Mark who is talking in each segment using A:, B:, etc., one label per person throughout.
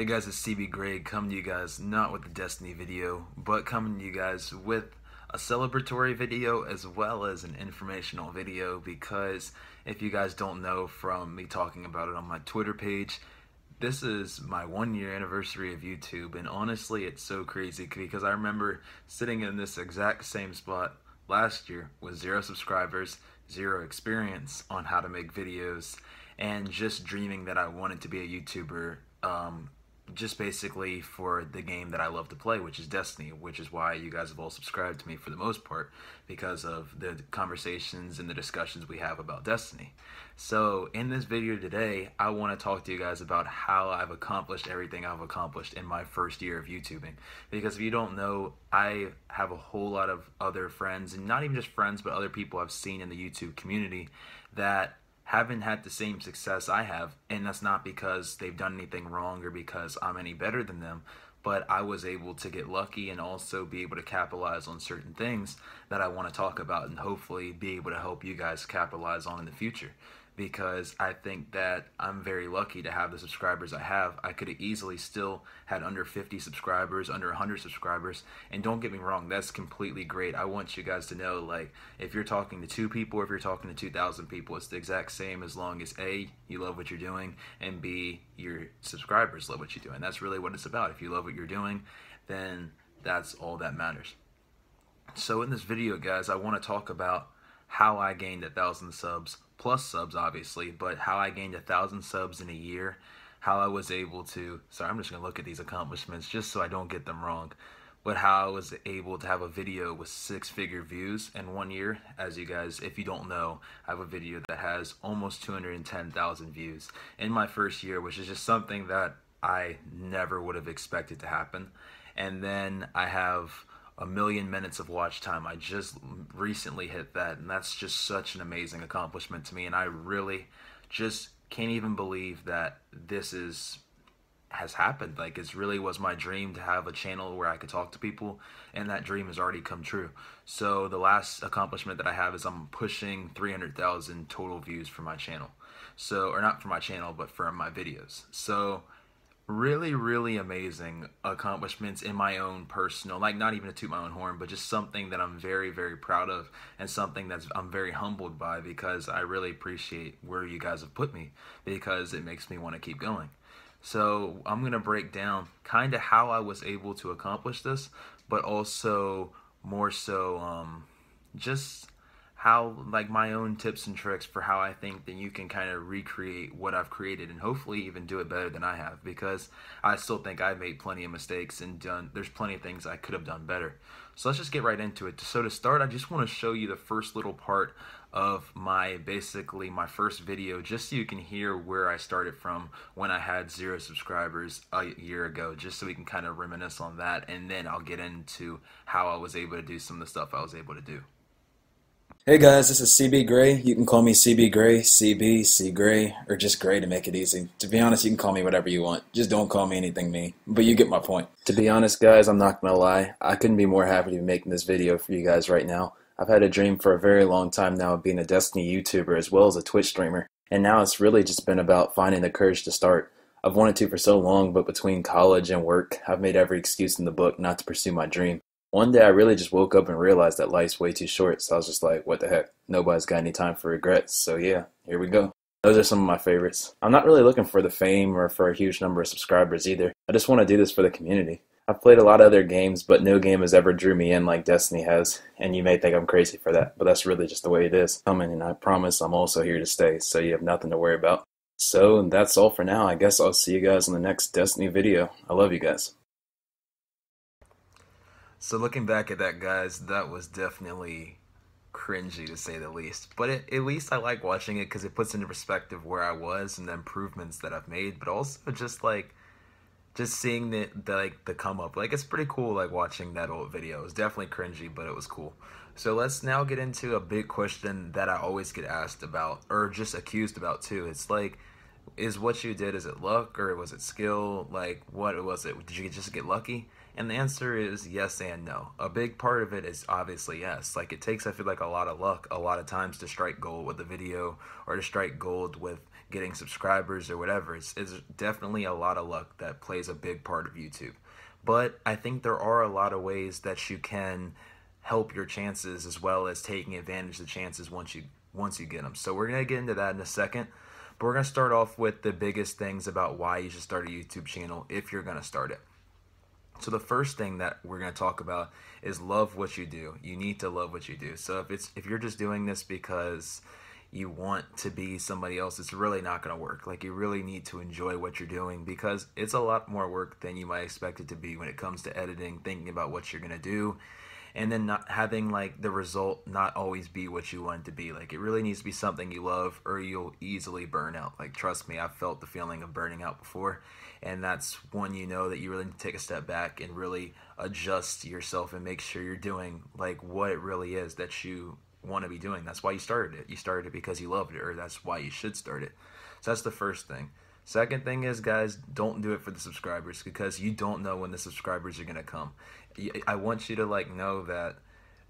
A: Hey guys, it's cbgray coming to you guys not with the Destiny video, but coming to you guys with a celebratory video as well as an informational video, because if you guys don't know from me talking about it on my Twitter page, this is my 1 year anniversary of YouTube, and honestly it's so crazy because I remember sitting in this exact same spot last year with 0 subscribers, 0 experience on how to make videos, and just dreaming that I wanted to be a YouTuber, just basically for the game that I love to play, which is Destiny, which is why you guys have all subscribed to me for the most part, because of the conversations and the discussions we have about Destiny. So in this video today, I want to talk to you guys about how I've accomplished everything I've accomplished in my first year of YouTubing. Because if you don't know, I have a whole lot of other friends, and not even just friends, but other people I've seen in the YouTube community that haven't had the same success I have, and that's not because they've done anything wrong or because I'm any better than them, but I was able to get lucky and also be able to capitalize on certain things that I want to talk about, and hopefully be able to help you guys capitalize on in the future. Because I think that I'm very lucky to have the subscribers I have. I could have easily still had under 50 subscribers, under 100 subscribers, and don't get me wrong, that's completely great. I want you guys to know, like, if you're talking to 2 people or if you're talking to 2,000 people, it's the exact same, as long as A, you love what you're doing, and B, your subscribers love what you're doing. That's really what it's about. If you love what you're doing, then that's all that matters. So in this video, guys, I want to talk about how I gained 1,000 subs, plus subs obviously, but how I gained 1,000 subs in a year, how I was able to, sorry, I'm just going to look at these accomplishments just so I don't get them wrong, but how I was able to have a video with 6-figure views in 1 year. As you guys, if you don't know, I have a video that has almost 210,000 views in my first year, which is just something that I never would have expected to happen. And then I have 1,000,000 minutes of watch time. I just recently hit that, and that's just such an amazing accomplishment to me, and I really just can't even believe that this has happened. Like, it really was my dream to have a channel where I could talk to people, and that dream has already come true. So the last accomplishment that I have is I'm pushing 300,000 total views for my channel. So, or not for my channel, but for my videos. So really amazing accomplishments in my own personal, like, not even to toot my own horn, but just something that I'm very proud of, and something that's I'm very humbled by, because I really appreciate where you guys have put me, because it makes me want to keep going. So I'm gonna break down kind of how I was able to accomplish this, but also more so just how, like, my own tips and tricks for how I think that you can kind of recreate what I've created, and hopefully even do it better than I have, because I still think I've made plenty of mistakes and there's plenty of things I could have done better. So let's just get right into it. So to start, I just want to show you the first little part of basically my first video, just so you can hear where I started from when I had 0 subscribers a year ago, just so we can kind of reminisce on that, and then I'll get into how I was able to do some of the stuff I was able to do.
B: Hey guys, this is cbgray. You can call me cbgray, cb, cgray, or just gray to make it easy. To be honest, you can call me whatever you want. Just don't call me anything mean. But you get my point. To be honest, guys, I'm not gonna lie. I couldn't be more happy to be making this video for you guys right now. I've had a dream for a very long time now of being a Destiny YouTuber as well as a Twitch streamer. And now it's really just been about finding the courage to start. I've wanted to for so long, but between college and work, I've made every excuse in the book not to pursue my dream. One day I really just woke up and realized that life's way too short, so I was just like, what the heck, nobody's got any time for regrets, so yeah, here we go. Those are some of my favorites. I'm not really looking for the fame or for a huge number of subscribers either. I just want to do this for the community. I've played a lot of other games, but no game has ever drew me in like Destiny has, and you may think I'm crazy for that, but that's really just the way it is. And I promise I'm also here to stay, so you have nothing to worry about. So that's all for now. I guess I'll see you guys in the next Destiny video. I love you guys.
A: So looking back at that, guys, that was definitely cringy to say the least. But at least I like watching it because it puts into perspective where I was and the improvements that I've made. But also just seeing the come up. Like, it's pretty cool, like, watching that old video. It was definitely cringy, but it was cool. So let's now get into a big question that I always get asked about, or just accused about too. It's like, is what you did, is it luck or was it skill? Like, what was it? Did you just get lucky? And the answer is yes and no. A big part of it is obviously yes. Like, it takes, I feel like, a lot of luck a lot of times to strike gold with a video, or to strike gold with getting subscribers or whatever. It's definitely a lot of luck that plays a big part of YouTube. But I think there are a lot of ways that you can help your chances, as well as taking advantage of the chances once you get them. So we're going to get into that in a second. But we're going to start off with the biggest things about why you should start a YouTube channel if you're going to start it. So the first thing that we're going to talk about is love what you do. You need to love what you do. So if you're just doing this because you want to be somebody else, it's really not going to work. Like, you really need to enjoy what you're doing, because it's a lot more work than you might expect it to be when it comes to editing, thinking about what you're going to do, and then not having like the result not always be what you want it to be. Like, it really needs to be something you love, or you'll easily burn out. Like, trust me, I've felt the feeling of burning out before, and that's when you know that you really need to take a step back and really adjust yourself and make sure you're doing like what it really is that you want to be doing. That's why you started it. You started it because you loved it, or that's why you should start it. So that's the first thing. Second thing is, guys, don't do it for the subscribers, because you don't know when the subscribers are going to come. I want you to like know that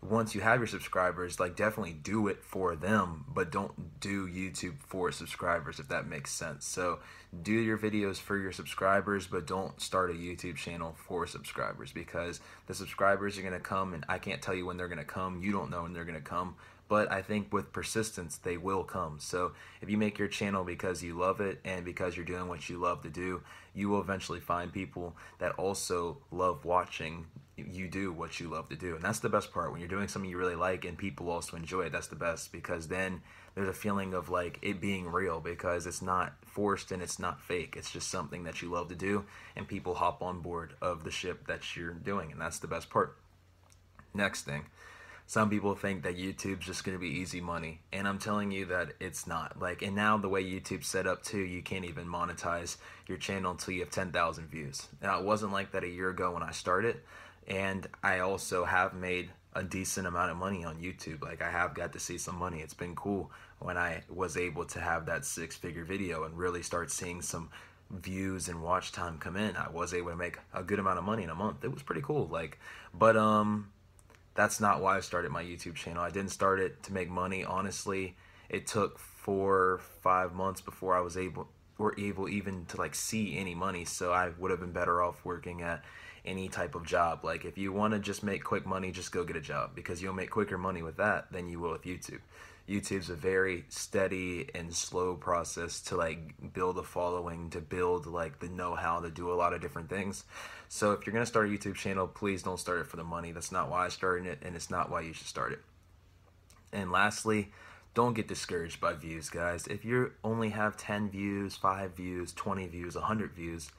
A: once you have your subscribers, like, definitely do it for them, but don't do YouTube for subscribers, if that makes sense. So do your videos for your subscribers, but don't start a YouTube channel for subscribers, because the subscribers are going to come, and I can't tell you when they're going to come. You don't know when they're going to come, but I think with persistence, they will come. So if you make your channel because you love it and because you're doing what you love to do, you will eventually find people that also love watching you do what you love to do. And that's the best part. When you're doing something you really like and people also enjoy it, that's the best, because then there's a feeling of like it being real, because it's not forced and it's not fake. It's just something that you love to do, and people hop on board of the ship that you're doing, and that's the best part. Next thing. Some people think that YouTube's just going to be easy money, and I'm telling you that it's not. Like, and now the way YouTube's set up too, you can't even monetize your channel until you have 10,000 views. Now, it wasn't like that a year ago when I started, and I also have made a decent amount of money on YouTube. Like, I have got to see some money. It's been cool when I was able to have that 6-figure video and really start seeing some views and watch time come in. I was able to make a good amount of money in a month. It was pretty cool. Like, but that's not why I started my YouTube channel. I didn't start it to make money. Honestly, it took 4 or 5 months before I was able even to like see any money. So I would have been better off working at any type of job. Like, if you want to just make quick money, just go get a job, because you'll make quicker money with that than you will with YouTube. YouTube's a very steady and slow process to like build a following, to build like the know-how to do a lot of different things. So if you're going to start a YouTube channel, please don't start it for the money. That's not why I started it, and it's not why you should start it. And lastly, don't get discouraged by views, guys. If you only have 10 views, 5 views, 20 views, 100 views,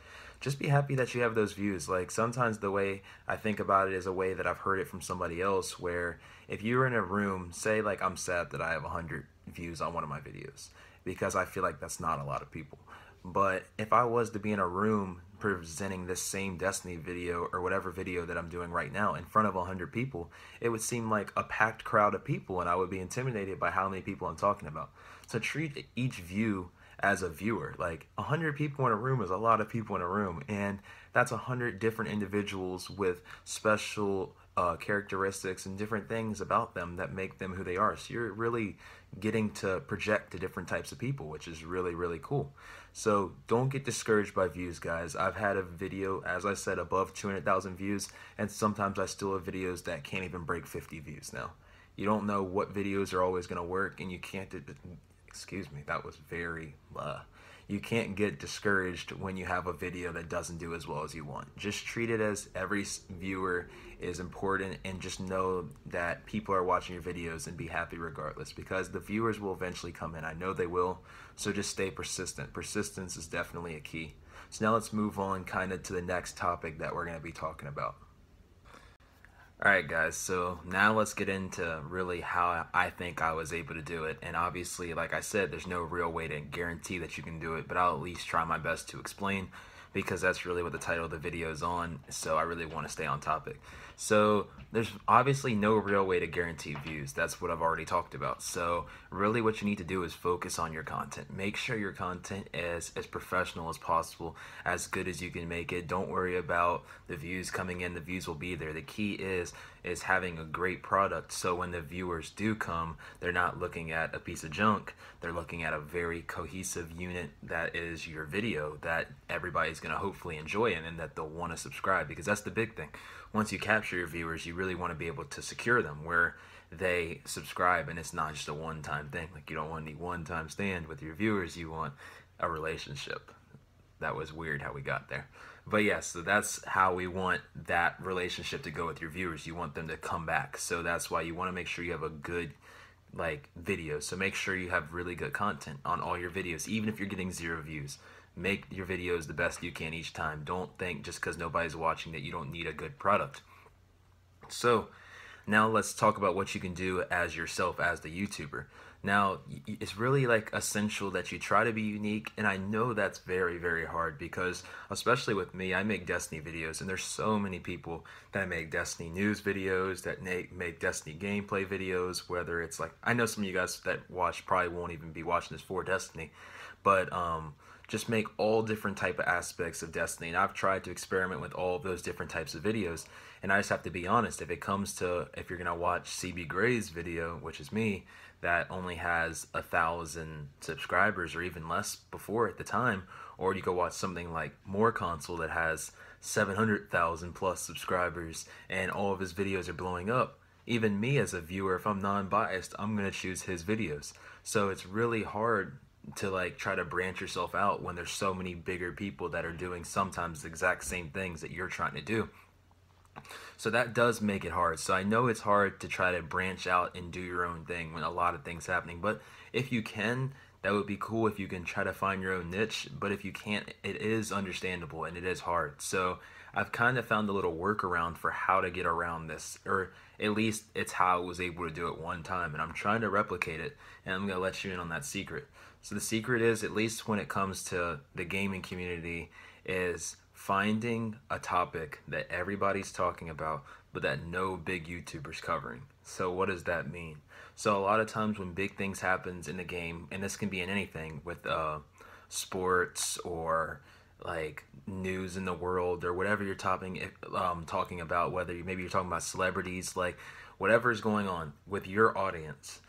A: just be happy that you have those views. Like, sometimes the way I think about it is a way that I've heard it from somebody else, where if you're in a room, say like I'm sad that I have 100 views on one of my videos, because I feel like that's not a lot of people. But if I was to be in a room presenting this same Destiny video or whatever video that I'm doing right now in front of 100 people, it would seem like a packed crowd of people, and I would be intimidated by how many people I'm talking about. So treat each view as a viewer. Like, 100 people in a room is a lot of people in a room, and that's 100 different individuals with special characteristics and different things about them that make them who they are. So you're really getting to project to different types of people, which is really, really cool. So don't get discouraged by views, guys. I've had a video, as I said, above 200,000 views, and sometimes I still have videos that can't even break 50 views now. You don't know what videos are always going to work, and you can't, excuse me, that was very, you can't get discouraged when you have a video that doesn't do as well as you want. Just treat it as every viewer is important, and just know that people are watching your videos, and be happy regardless, because the viewers will eventually come in. I know they will. So just stay persistent. Persistence is definitely a key. So now let's move on kind of to the next topic that we're going to be talking about. Alright guys, so now let's get into really how I think I was able to do it. And obviously, like I said, there's no real way to guarantee that you can do it, but I'll at least try my best to explain. because that's really what the title of the video is on, so I really want to stay on topic. So there's obviously no real way to guarantee views. That's what I've already talked about. So really what you need to do is focus on your content. Make sure your content is as professional as possible, as good as you can make it. Don't worry about the views coming in. The views will be there. The key is having a great product, so when the viewers do come, they're not looking at a piece of junk. They're looking at a very cohesive unit that is your video that everybody's going to hopefully enjoy and that they'll want to subscribe, because that's the big thing. Once you capture your viewers, you really want to be able to secure them where they subscribe, and it's not just a one-time thing. Like, you don't want any one-time stand with your viewers. You want a relationship. That was weird how we got there. But yes, so that's how we want that relationship to go with your viewers. You want them to come back. So that's why you want to make sure you have a good video. So make sure you have really good content on all your videos, even if you're getting 0 views. Make your videos the best you can each time. Don't think just because nobody's watching that you don't need a good product. So now let's talk about what you can do as yourself as the YouTuber. Now, it's really essential that you try to be unique, and I know that's very, very hard because, especially with me, I make Destiny videos, and there's so many people that make Destiny news videos, that make Destiny gameplay videos, whether it's I know some of you guys that watch probably won't even be watching this for Destiny, but just make all different type of aspects of Destiny, and I've tried to experiment with all of those different types of videos, and I just have to be honest, if you're gonna watch cbgray's video, which is me, that only has 1,000 subscribers or even less before at the time, or you go watch something like More Console that has 700,000 plus subscribers and all of his videos are blowing up, even me as a viewer, if I'm non-biased, I'm gonna choose his videos. So it's really hard to try to branch yourself out when there's so many bigger people that are doing sometimes the exact same things that you're trying to do. So that does make it hard. So I know it's hard to try to branch out and do your own thing when a lot of things happening, but if you can, that would be cool if you can try to find your own niche. But if you can't, it is understandable and it is hard. So I've kind of found a little workaround for how to get around this, or at least it's how I was able to do it one time, and I'm trying to replicate it, and I'm going to let you in on that secret. So the secret is, at least when it comes to the gaming community, is finding a topic that everybody's talking about but that no big YouTuber's covering. So what does that mean? So a lot of times when big things happens in the game, and this can be in anything with sports or news in the world or whatever you're talking about, whether maybe you're talking about celebrities, whatever is going on with your audience,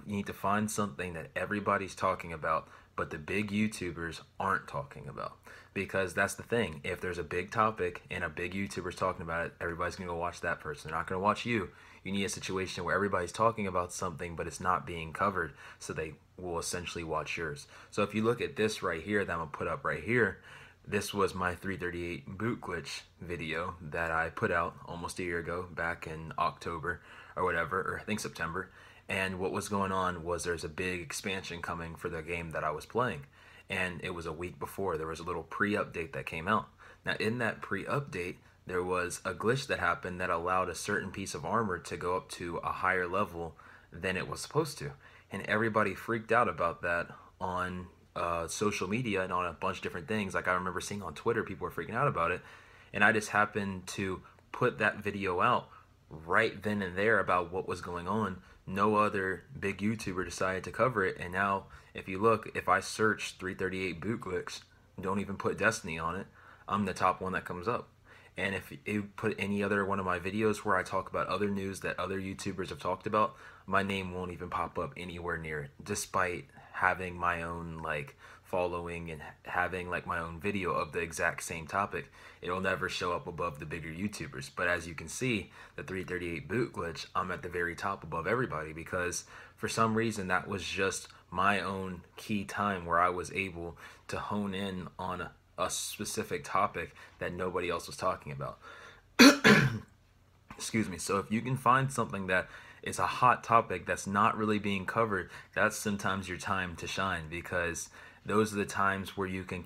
A: you need to find something that everybody's talking about but the big YouTubers aren't talking about. Because that's the thing, if there's a big topic and a big YouTuber's talking about it, everybody's gonna go watch that person. They're not gonna watch you. You need a situation where everybody's talking about something but it's not being covered, so they will essentially watch yours. So if you look at this right here that I'm gonna put up right here, this was my 338 boot glitch video that I put out almost a year ago, back in October or whatever, or I think September. And what was going on was there's a big expansion coming for the game that I was playing. And it was a week before. There was a little pre-update that came out. Now in that pre-update, there was a glitch that happened that allowed a certain piece of armor to go up to a higher level than it was supposed to. And everybody freaked out about that on social media and on a bunch of different things. I remember seeing on Twitter, people were freaking out about it. And I just happened to put that video out right then and there about what was going on. No other big YouTuber decided to cover it, and now if you look, if I search 338 boot glitch, don't even put Destiny on it, I'm the top one that comes up. And if you put any other one of my videos where I talk about other news that other YouTubers have talked about, my name won't even pop up anywhere near it, despite having my own following and having my own video of the exact same topic. It'll never show up above the bigger YouTubers. But as you can see, the 338 boot glitch, I'm at the very top above everybody, because for some reason that was just my own key time where I was able to hone in on a specific topic that nobody else was talking about. Excuse me. So if you can find something that is a hot topic that's not really being covered, that's sometimes your time to shine, because those are the times where you can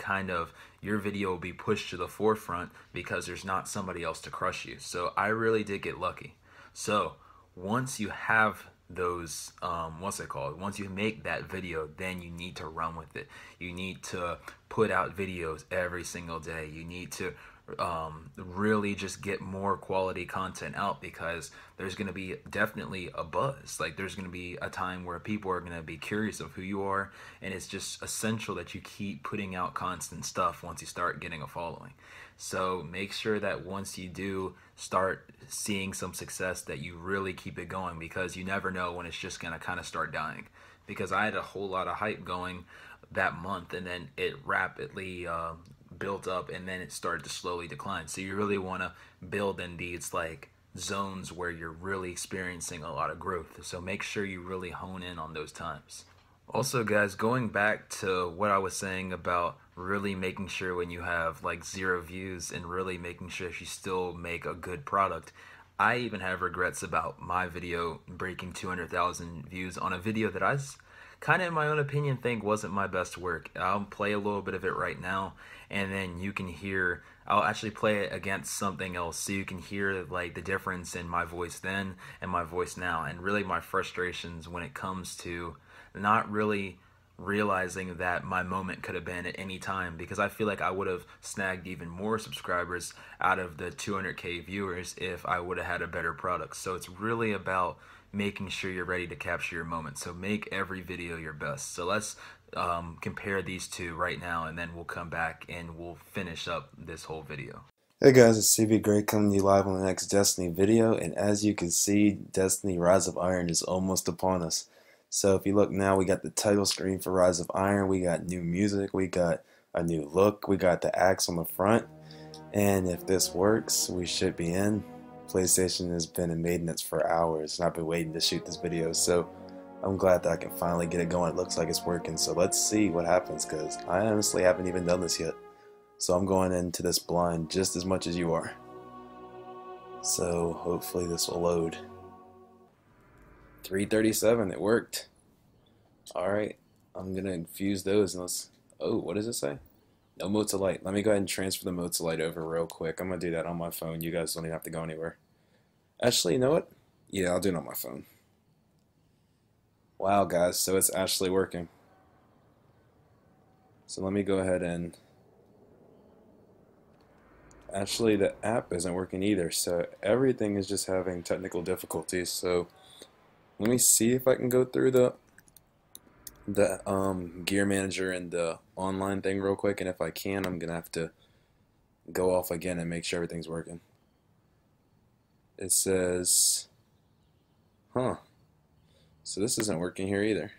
A: your video will be pushed to the forefront because there's not somebody else to crush you. So I really did get lucky. So once you have those what's it called, once you make that video, then you need to run with it. You need to put out videos every single day. You need to really just get more quality content out, because there's going to be definitely a buzz. Like, there's going to be a time where people are going to be curious of who you are, and it's just essential that you keep putting out constant stuff once you start getting a following. So make sure that once you do start seeing some success, that you really keep it going, because you never know when it's just going to kind of start dying. Because I had a whole lot of hype going that month, and then it rapidly built up, and then it started to slowly decline. So you really want to build in these like zones where you're really experiencing a lot of growth. So make sure you really hone in on those times. Also, guys, going back to what I was saying about really making sure when you have like 0 views, and really making sure you still make a good product. I even have regrets about my video breaking 200,000 views on a video that I kind of, in my own opinion, think wasn't my best work. I'll play a little bit of it right now, and then you can hear, I'll actually play it against something else, so you can hear like the difference in my voice then and my voice now, and really my frustrations when it comes to not really realizing that my moment could have been at any time, because I feel like I would have snagged even more subscribers out of the 200K viewers if I would have had a better product. So it's really about making sure you're ready to capture your moment. So make every video your best. So let's compare these two right now, and then we'll come back and we'll finish up this whole video.
B: Hey guys, it's cbgray coming to you live on the next Destiny video, and as you can see, Destiny Rise of Iron is almost upon us. So if you look now, we got the title screen for Rise of Iron, we got new music, we got a new look, we got the axe on the front, and if this works, we should be in. PlayStation has been in maintenance for hours, and I've been waiting to shoot this video, so I'm glad that I can finally get it going. It looks like it's working, so let's see what happens, because I honestly haven't even done this yet. So I'm going into this blind just as much as you are. So hopefully this will load. 337, it worked. Alright, I'm gonna infuse those and let's, oh, what does it say? No mode to light. Let me go ahead and transfer the mode to light over real quick. I'm gonna do that on my phone. You guys don't even have to go anywhere. Actually, you know what? Yeah, I'll do it on my phone. Wow guys, so it's actually working. So let me go ahead and, actually the app isn't working either, so everything is just having technical difficulties. So let me see if I can go through the gear manager and the online thing real quick, and if I can, I'm gonna have to go off again and make sure everything's working. It says, huh, so this isn't working here either.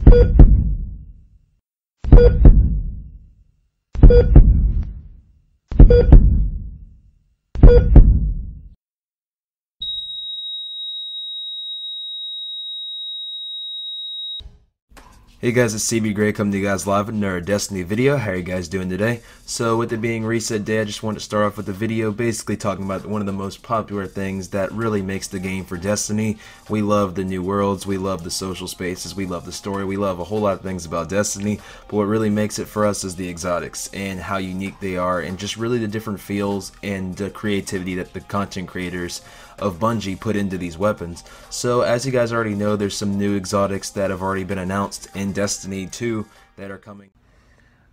A: Hey guys, it's cbgray coming to you guys live with another Destiny video. How are you guys doing today? So with it being reset day, I just wanted to start off with the video basically talking about one of the most popular things that really makes the game for Destiny. We love the new worlds, we love the social spaces, we love the story, we love a whole lot of things about Destiny, but what really makes it for us is the exotics and how unique they are, and just really the different feels and the creativity that the content creators of Bungie put into these weapons. So as you guys already know, there's some new exotics that have already been announced in Destiny 2 that are coming.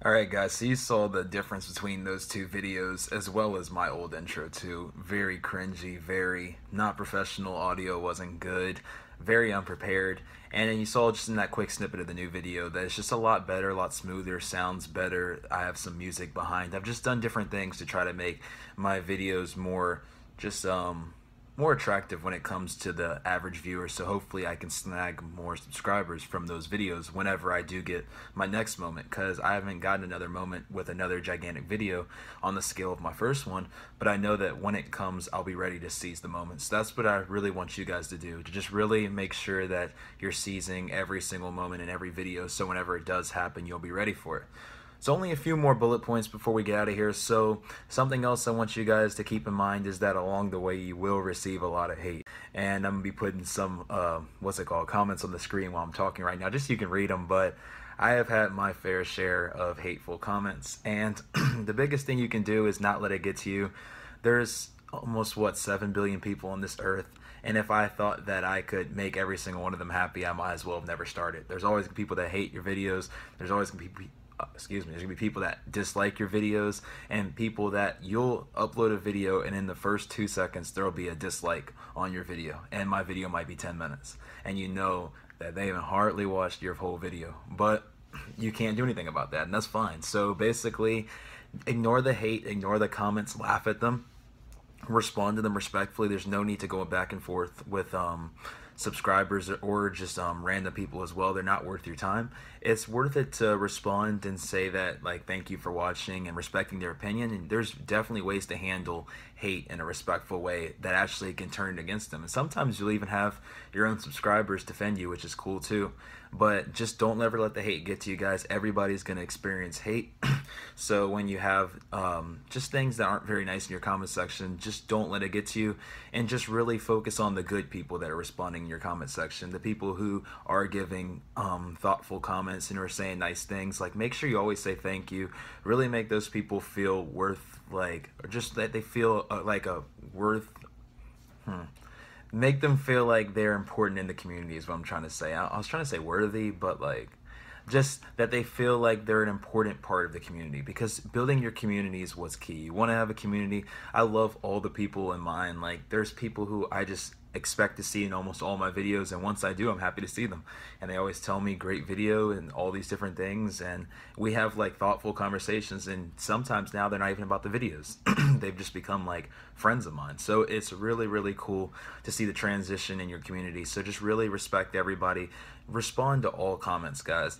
A: Alright guys, so you saw the difference between those two videos, as well as my old intro too. Very cringy, very not professional, audio wasn't good, very unprepared, and then you saw just in that quick snippet of the new video that it's just a lot better, a lot smoother, sounds better. I have some music behind. I've just done different things to try to make my videos more just more attractive when it comes to the average viewer, so hopefully I can snag more subscribers from those videos whenever I do get my next moment, because I haven't gotten another moment with another gigantic video on the scale of my first one, but I know that when it comes, I'll be ready to seize the moments. That's what I really want you guys to do, to just really make sure that you're seizing every single moment in every video, so whenever it does happen, you'll be ready for it. So only a few more bullet points before we get out of here. So something else I want you guys to keep in mind is that along the way you will receive a lot of hate. And I'm going to be putting some, comments on the screen while I'm talking right now, just so you can read them. But I have had my fair share of hateful comments. And the biggest thing you can do is not let it get to you. There's almost, 7 billion people on this earth. And if I thought that I could make every single one of them happy, I might as well have never started. There's always people that hate your videos. There's always going to be there's gonna be people that dislike your videos, and people that you'll upload a video and in the first 2 seconds there'll be a dislike on your video, and my video might be 10 minutes, and you know that they haven't hardly watched your whole video, but you can't do anything about that, and that's fine. So basically, ignore the hate, ignore the comments, laugh at them, respond to them respectfully. There's no need to go back and forth with subscribers or just random people as well. They're not worth your time. It's worth it to respond and say that, like, thank you for watching and respecting their opinion. And there's definitely ways to handle hate in a respectful way that actually can turn it against them. And sometimes you'll even have your own subscribers defend you, which is cool too. But just don't ever let the hate get to you, guys. Everybody's going to experience hate. So when you have just things that aren't very nice in your comment section, just don't let it get to you, and just really focus on the good people that are responding in your comment section, the people who are giving thoughtful comments and are saying nice things. Like, make sure you always say thank you. Really make those people feel worth, like, or just that they feel like a worth make them feel like they're important in the community is what I'm trying to say. I was trying to say worthy, but like, just that they feel like they're an important part of the community, because building your community is what's key. You want to have a community. I love all the people in mine. Like, there's people who I just expect to see in almost all my videos, and once I do, I'm happy to see them, and they always tell me great video and all these different things, and we have like thoughtful conversations, and sometimes now they're not even about the videos. They've just become like friends of mine. So it's really, really cool to see the transition in your community. So just really respect everybody, respond to all comments, guys.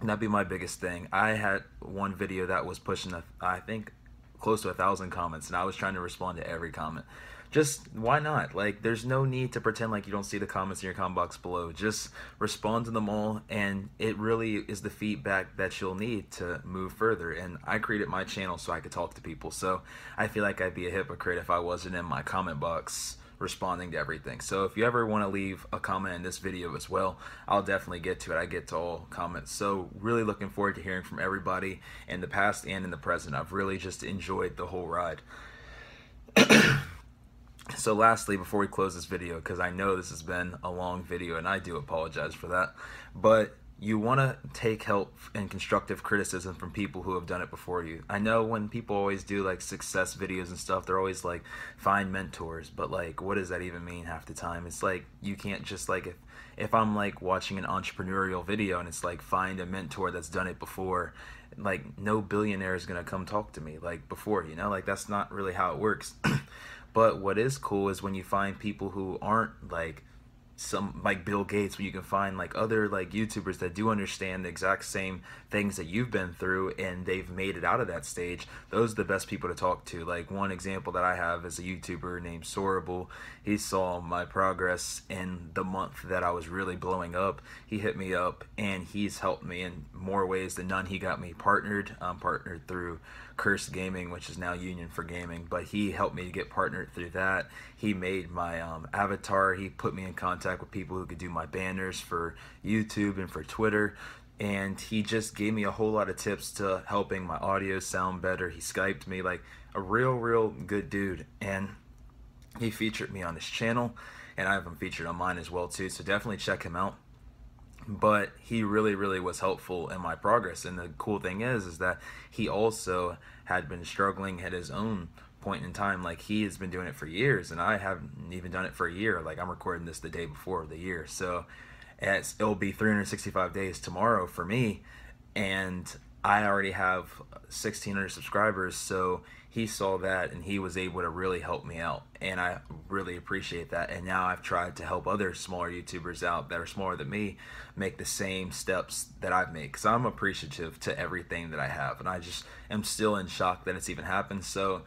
A: And that'd be my biggest thing. I had one video that was pushing I think close to 1,000 comments, and I was trying to respond to every comment. Just, why not? Like, there's no need to pretend like you don't see the comments in your comment box below. Just respond to them all, and it really is the feedback that you'll need to move further. And I created my channel so I could talk to people, so I feel like I'd be a hypocrite if I wasn't in my comment box responding to everything. So if you ever want to leave a comment in this video as well, I'll definitely get to it. I get to all comments. So really looking forward to hearing from everybody in the past and in the present. I've really just enjoyed the whole ride. So lastly, before we close this video, because I know this has been a long video and I do apologize for that, but you want to take help and constructive criticism from people who have done it before you. I know when people always do like success videos and stuff, they're always like, find mentors, but like, what does that even mean half the time? It's like, you can't just like, if I'm like watching an entrepreneurial video and it's like, find a mentor that's done it before, like, no billionaire is going to come talk to me like before, you know, like, that's not really how it works. But what is cool is when you find people who aren't like some like Bill Gates, where you can find like other like YouTubers that do understand the exact same things that you've been through and they've made it out of that stage. Those are the best people to talk to. Like, one example that I have is a YouTuber named Sorable. He saw my progress in the month that I was really blowing up. He hit me up and he's helped me in more ways than none. He got me partnered. I'm partnered through Curse Gaming, which is now Union for Gaming, but he helped me to get partnered through that. He made my avatar. He put me in contact with people who could do my banners for YouTube and for Twitter, and he just gave me a whole lot of tips to helping my audio sound better. He Skyped me, like a real good dude, and he featured me on his channel, and I have him featured on mine as well too, so definitely check him out. But he really was helpful in my progress. And the cool thing is that he also had been struggling at his own point in time. Like, he has been doing it for years, and I haven't even done it for a year. Like, I'm recording this the day before the year, so it'll be 365 days tomorrow for me, and I already have 1,600 subscribers. So he saw that and he was able to really help me out, and I really appreciate that. And now I've tried to help other smaller YouTubers out that are smaller than me make the same steps that I've made, because I'm appreciative to everything that I have, and I just am still in shock that it's even happened. So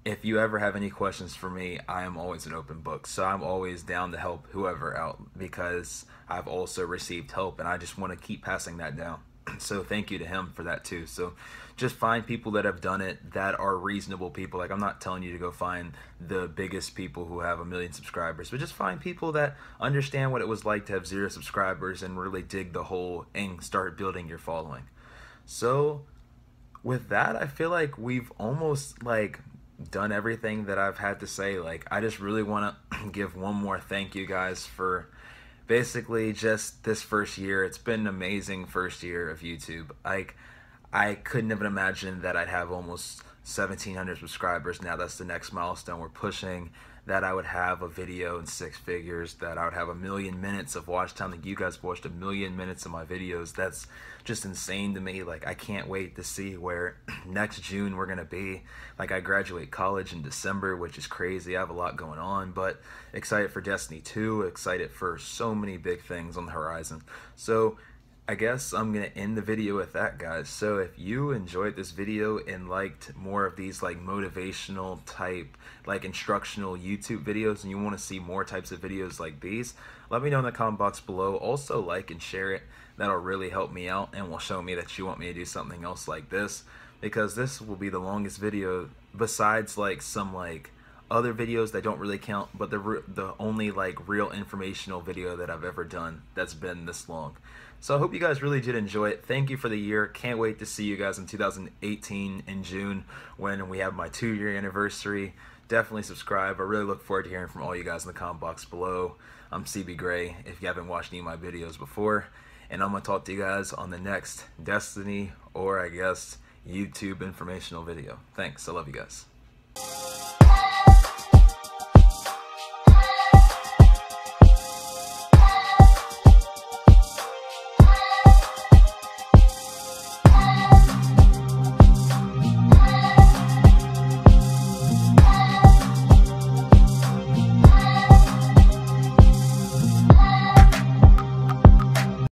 A: if you ever have any questions for me, I am always an open book. So I'm always down to help whoever out, because I've also received help and I just want to keep passing that down. So thank you to him for that too. So just find people that have done it, that are reasonable people. Like, I'm not telling you to go find the biggest people who have 1 million subscribers, but just find people that understand what it was like to have 0 subscribers and really dig the hole and start building your following. So with that, I feel like we've almost like done everything that I've had to say. Like, I just really want to give one more thank you guys for basically just this first year. It's been an amazing first year of YouTube. Like, I couldn't even imagine that I'd have almost 1,700 subscribers. Now that's the next milestone we're pushing. That I would have a video in 6 figures. That I would have 1,000,000 minutes of watch time. Like, you guys watched 1,000,000 minutes of my videos. That's just insane to me. Like, I can't wait to see where next June we're gonna be. Like, I graduate college in December, which is crazy. I have a lot going on, but excited for Destiny 2. Excited for so many big things on the horizon. So I guess I'm gonna end the video with that, guys. So if you enjoyed this video and liked more of these like motivational type, like instructional YouTube videos, and you want to see more types of videos like these, let me know in the comment box below. Also like and share it. That'll really help me out and will show me that you want me to do something else like this, because this will be the longest video besides like some like other videos that don't really count, but the only like real informational video that I've ever done that's been this long. So I hope you guys really did enjoy it. Thank you for the year. Can't wait to see you guys in 2018 in June when we have my 2-year anniversary. Definitely subscribe. I really look forward to hearing from all you guys in the comment box below. I'm cbgray if you haven't watched any of my videos before, and I'm gonna talk to you guys on the next Destiny, or I guess YouTube informational video. Thanks. I love you guys.